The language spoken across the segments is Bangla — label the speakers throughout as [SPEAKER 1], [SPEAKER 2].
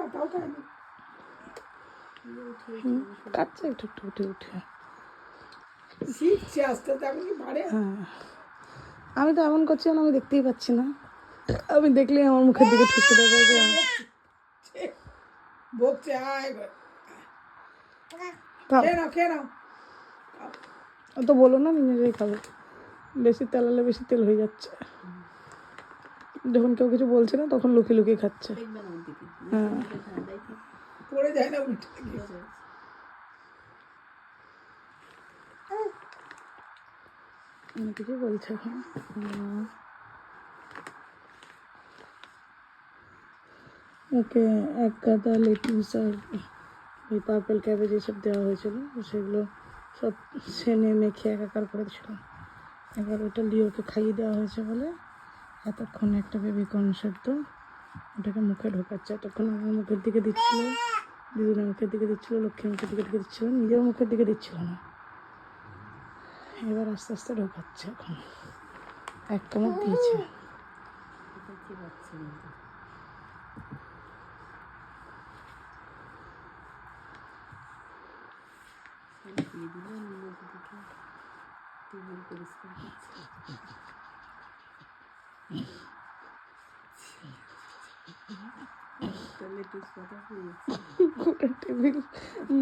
[SPEAKER 1] পাতাও খায়নি।
[SPEAKER 2] কাটছে একটু একটু উঠে উঠে,
[SPEAKER 1] শিখছে আস্তে আস্তে, এখন কি পারে।
[SPEAKER 2] হ্যাঁ আমি তো এমন করছি আমি দেখতেই পাচ্ছি না, আমি দেখলেই আমার মুখের দিকে ঠুকে দেবে যে
[SPEAKER 1] বকছে। আয়
[SPEAKER 2] থাক।
[SPEAKER 1] খেয়ে নাও, খেয়ে নাও।
[SPEAKER 2] ও তো বলো না নিজেরাই খাবে, বেশি তেল হলে বেশি তেল হয়ে যাচ্ছে, যখন কেউ কিছু বলছে না তখন লুকিয়ে লুকিয়ে খাচ্ছে। হ্যাঁ
[SPEAKER 1] পড়ে যায় না উল্টে গিয়ে।
[SPEAKER 2] অনেক কিছু বলছে এখন। ওকে এক গাদা লেটুস আর ওই পার্পেল ক্যাবেজ এসব দেওয়া হয়েছিল, সেগুলো সব সেনে মেখে একাকার করে দিয়েছিল। এবার ওটা লিওকে খাইয়ে দেওয়া হয়েছে বলে এতক্ষণ একটা বেবিকর্ন সেদ্ধ ওটাকে মুখে ঢোকাচ্ছে। এতক্ষণ আমার মুখের দিকে দিচ্ছিল, দিদুনের মুখের দিকে দিচ্ছিল, লক্ষ্মীর মুখের দিকে দিচ্ছিল, নিজের মুখের দিকে দিচ্ছিল না। এবার আস্তে আস্তে ঢোকাচ্ছে। এখন এক কামড় দিয়েছে। গোটা টেবিল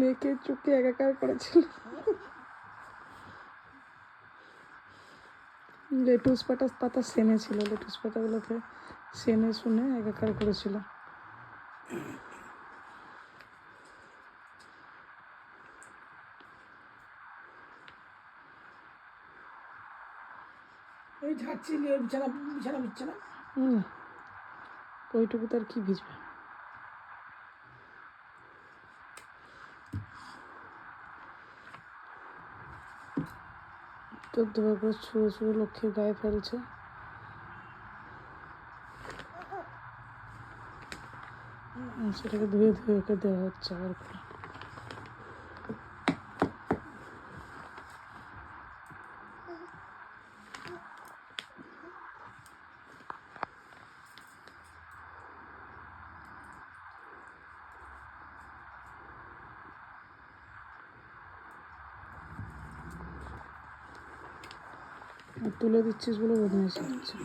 [SPEAKER 2] মেখে চুকে একাকার করেছিল। লেটুস পাতা সেনে ছিল, লেটুস পাতাগুলোকে সেনে শুনে একাকার করেছিল।
[SPEAKER 1] ওই ঝাড়ছি, বিছানা বিছানা বিছছে না।
[SPEAKER 2] ওইটুকু তার কি ভিজবে। তোর দুবার করে ছুঁড়ে ছুঁড়ে লক্ষ্মীর গায়ে ফেলছে। সেটাকে ধুয়ে ধুয়ে ওকে দেওয়া হচ্ছে আবার করে। তুলে দিচ্ছিস বলে বদমাইশি হচ্ছে।